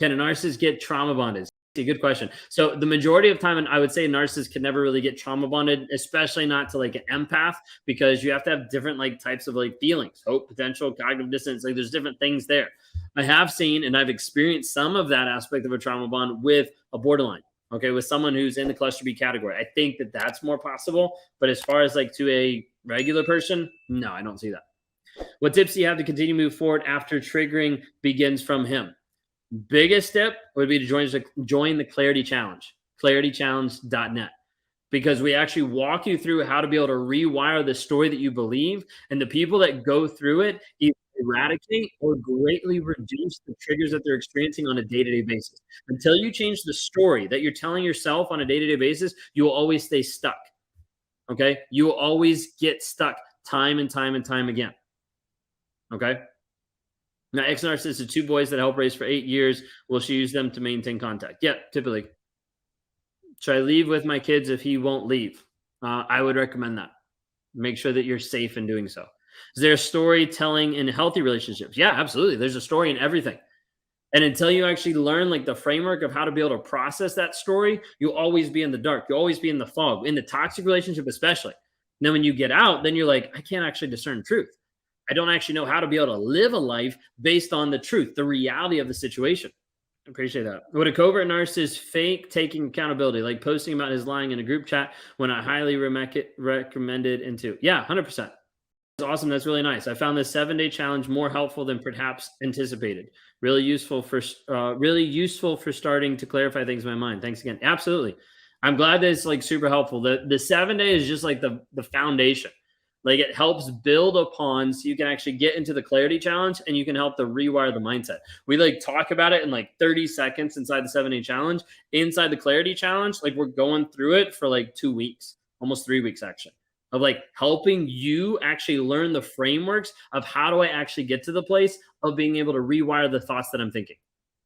Can a narcissist get trauma bonded? A good question. So the majority of time, and I would say narcissists can never really get trauma bonded, especially not to like an empath, because you have to have different like types of like feelings, hope, potential, cognitive dissonance. Like there's different things there. I have seen and I've experienced some of that aspect of a trauma bond with a borderline. Okay, with someone who's in the cluster B category. I think that that's more possible. But as far as like to a regular person, no, I don't see that. What tips do you have to continue to move forward after triggering begins from him? Biggest tip would be to join the Clarity Challenge, claritychallenge.net, because we actually walk you through how to be able to rewire the story that you believe. And the people that go through it either eradicate or greatly reduce the triggers that they're experiencing on a day-to-day basis. Until you change the story that you're telling yourself on a day-to-day basis, you will always stay stuck. Okay? You will always get stuck time and time and time again. Okay? Now, ex-narcissist are two boys that help raise for 8 years. Will she use them to maintain contact? Yeah, typically. Should I leave with my kids if he won't leave? I would recommend that. Make sure that you're safe in doing so. Is there storytelling in healthy relationships? Yeah, absolutely. There's a story in everything. And until you actually learn like the framework of how to be able to process that story, you'll always be in the dark. You'll always be in the fog, in the toxic relationship especially. And then when you get out, then you're like, I can't actually discern truth. I don't actually know how to be able to live a life based on the truth, the reality of the situation. I appreciate that. Would a covert narcissist fake taking accountability, like posting about his lying in a group chat when I highly recommended into? Yeah, 100%. That's awesome. That's really nice. I found this 7-day challenge more helpful than perhaps anticipated. Really useful for starting to clarify things in my mind. Thanks again. Absolutely. I'm glad that it's like super helpful. The 7-day is just like the foundation. Like it helps build upon so you can actually get into the clarity challenge and you can help to rewire the mindset. We like talk about it in like 30 seconds inside the 7-day challenge. Inside the clarity challenge, like we're going through it for like 2 weeks, almost 3 weeks actually, of like helping you actually learn the frameworks of how do I actually get to the place of being able to rewire the thoughts that I'm thinking?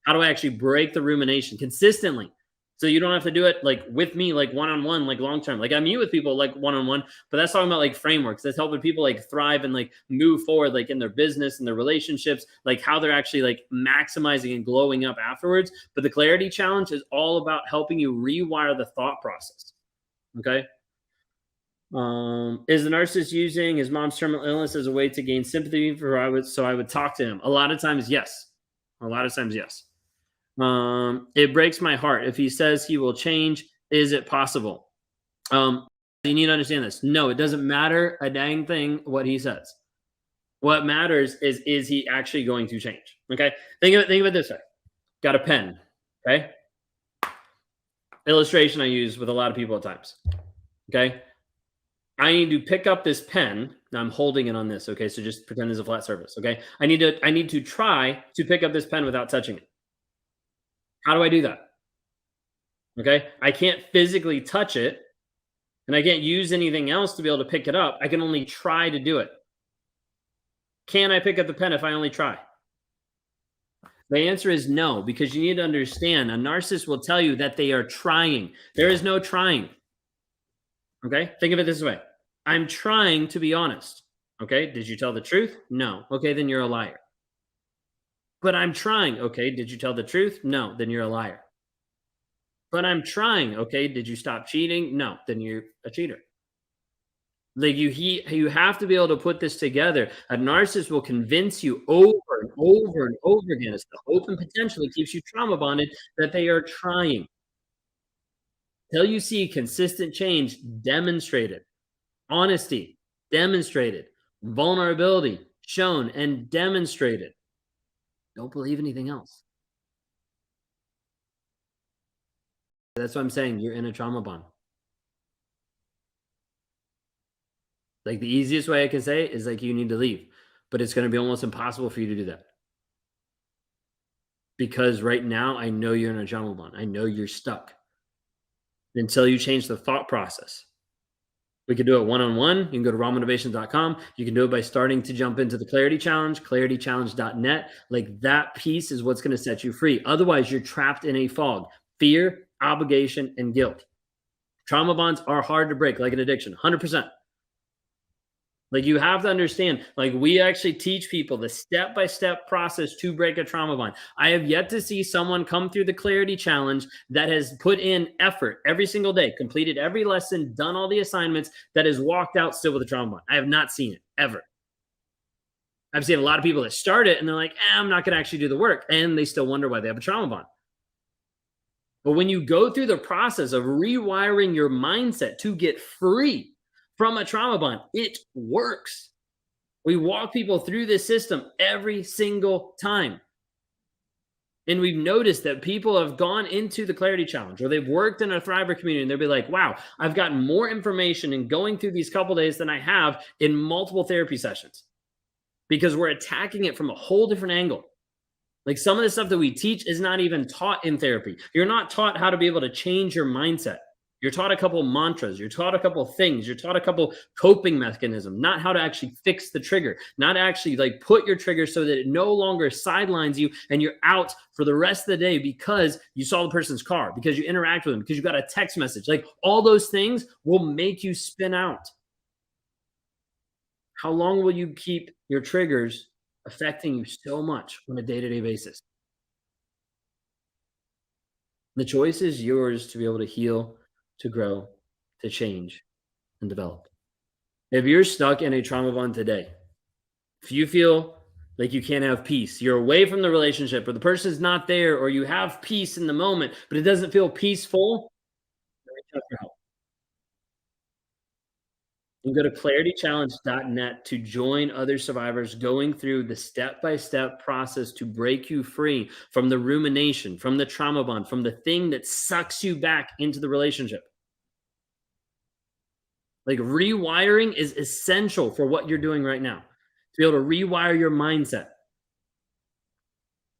How do I actually break the rumination consistently? So you don't have to do it like with me, like one-on-one, like long-term. Like I meet with people like one-on-one, but that's talking about like frameworks. That's helping people like thrive and like move forward, like in their business and their relationships, like how they're actually like maximizing and glowing up afterwards. But the clarity challenge is all about helping you rewire the thought process. Okay. Is the narcissist using his mom's terminal illness as a way to gain sympathy for I would talk to him? A lot of times, yes. A lot of times, yes. It breaks my heart. If he says he will change, is it possible? You need to understand this. No, it doesn't matter a dang thing what he says. What matters is he actually going to change? Okay. Think of it this way. Got a pen. Okay. Illustration I use with a lot of people at times. Okay. I need to pick up this pen. Now I'm holding it on this. Okay. So just pretend there's a flat surface. Okay. I need to try to pick up this pen without touching it. How do I do that? Okay. I can't physically touch it and I can't use anything else to be able to pick it up. I can only try to do it. Can I pick up the pen if I only try? The answer is no, because you need to understand a narcissist will tell you that they are trying. There is no trying. Okay. Think of it this way. I'm trying to be honest. Okay. Did you tell the truth? No. Okay. Then you're a liar. But I'm trying. Okay. Did you tell the truth? No. Then you're a liar. But I'm trying. Okay. Did you stop cheating? No. Then you're a cheater. Like you have to be able to put this together. A narcissist will convince you over and over and over again. It's the hope and potential that keeps you trauma bonded that they are trying. Till you see consistent change demonstrated, honesty demonstrated, vulnerability shown and demonstrated. Don't believe anything else. That's what I'm saying. You're in a trauma bond. Like the easiest way I can say it is like you need to leave, but it's going to be almost impossible for you to do that. Because right now I know you're in a trauma bond. I know you're stuck until you change the thought process. We can do it one-on-one. You can go to rawmotivation.com. You can do it by starting to jump into the Clarity Challenge, claritychallenge.net. Like that piece is what's going to set you free. Otherwise, you're trapped in a fog. Fear, obligation, and guilt. Trauma bonds are hard to break, like an addiction, 100%. Like, you have to understand, like, we actually teach people the step-by-step process to break a trauma bond. I have yet to see someone come through the clarity challenge that has put in effort every single day, completed every lesson, done all the assignments, that has walked out still with a trauma bond. I have not seen it ever. I've seen a lot of people that start it and they're like, I'm not going to actually do the work. And they still wonder why they have a trauma bond. But when you go through the process of rewiring your mindset to get free from a trauma bond, it works. We walk people through this system every single time. And we've noticed that people have gone into the clarity challenge or they've worked in a Thriver community and they'll be like, wow, I've gotten more information in going through these couple days than I have in multiple therapy sessions because we're attacking it from a whole different angle. Like, some of the stuff that we teach is not even taught in therapy. You're not taught how to be able to change your mindset. You're taught a couple mantras, you're taught a couple things, you're taught a couple coping mechanisms, not how to actually fix the trigger, not actually like put your trigger so that it no longer sidelines you and you're out for the rest of the day because you saw the person's car, because you interact with them, because you got a text message. Like, all those things will make you spin out. How long will you keep your triggers affecting you so much on a day-to-day basis? The choice is yours to be able to heal, to grow, to change, and develop. If you're stuck in a trauma bond today, if you feel like you can't have peace, you're away from the relationship, or the person's not there, or you have peace in the moment, but it doesn't feel peaceful, reach out for help. You can go to claritychallenge.net to join other survivors going through the step-by-step process to break you free from the rumination, from the trauma bond, from the thing that sucks you back into the relationship. Like, rewiring is essential for what you're doing right now to be able to rewire your mindset.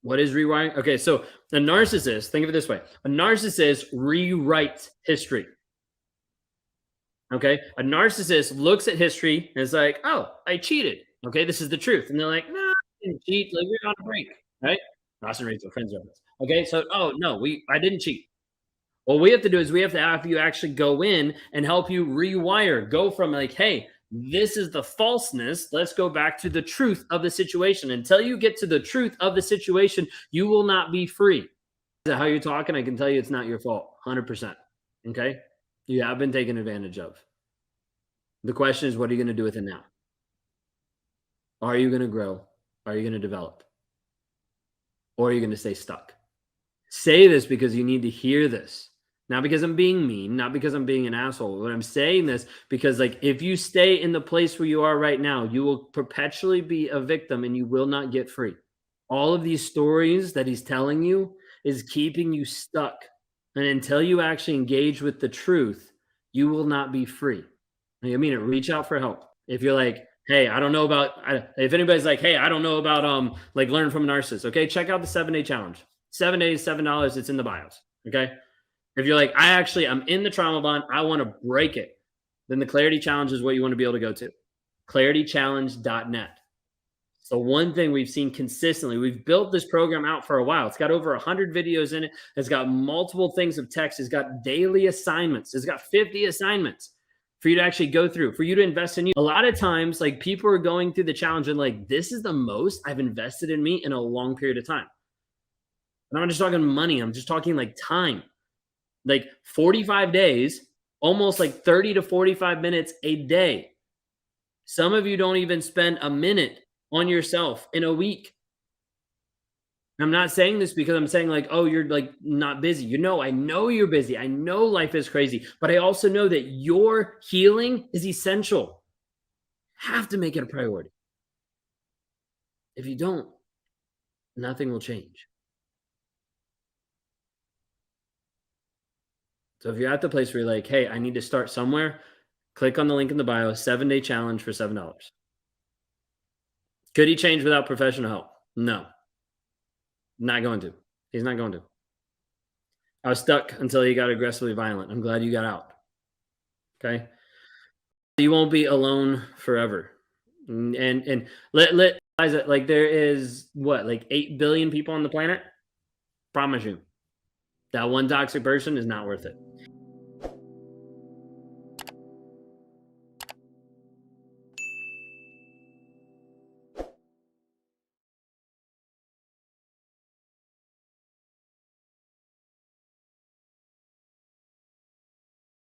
What is rewiring? Okay, so a narcissist, think of it this way: a narcissist rewrites history. Okay, a narcissist looks at history and is like, "Oh, I cheated. Okay, this is the truth," and they're like, "No, I didn't cheat. Like, we're on a break, right?" Ross and Rachel, friends of us. Okay, so, oh no, I didn't cheat. What we have to do is we have to have you actually go in and help you rewire, go from like, hey, this is the falseness. Let's go back to the truth of the situation. Until you get to the truth of the situation, you will not be free. How you're talking, I can tell you it's not your fault, 100%. Okay. You have been taken advantage of. The question is, what are you going to do with it now? Are you going to grow? Are you going to develop? Or are you going to stay stuck? Say this because you need to hear this. Not because I'm being mean, not because I'm being an asshole, but I'm saying this because, like, if you stay in the place where you are right now, you will perpetually be a victim and you will not get free. All of these stories that he's telling you is keeping you stuck. And until you actually engage with the truth, you will not be free. I mean, reach out for help. If you're like, hey, I don't know about, if anybody's like, hey, I don't know about, like, learn from a narcissist. Okay. Check out the 7-day challenge. 7 days, $7. It's in the bios. Okay. If you're like, I'm in the trauma bond, I want to break it, then the clarity challenge is what you want to be able to go to. claritychallenge.net. So one thing we've seen consistently, we've built this program out for a while. It's got over 100 videos in it. It's got multiple things of text. It's got daily assignments. It's got 50 assignments for you to actually go through, for you to invest in you. A lot of times, like, people are going through the challenge and like, this is the most I've invested in me in a long period of time. And I'm not just talking money. I'm just talking like time. Like 45 days, almost like 30 to 45 minutes a day. Some of you don't even spend a minute on yourself in a week. I'm not saying this because I'm saying like, oh, you're like not busy. I know you're busy. I know life is crazy, but I also know that your healing is essential. Have to make it a priority. If you don't, nothing will change. So if you're at the place where you're like, hey, I need to start somewhere, click on the link in the bio, 7-day challenge for $7. Could he change without professional help? No, not going to. He's not going to. I was stuck until he got aggressively violent. I'm glad you got out. Okay. You won't be alone forever. And let realize that, like, there is what, like 8 billion people on the planet? Promise you. That one toxic person is not worth it.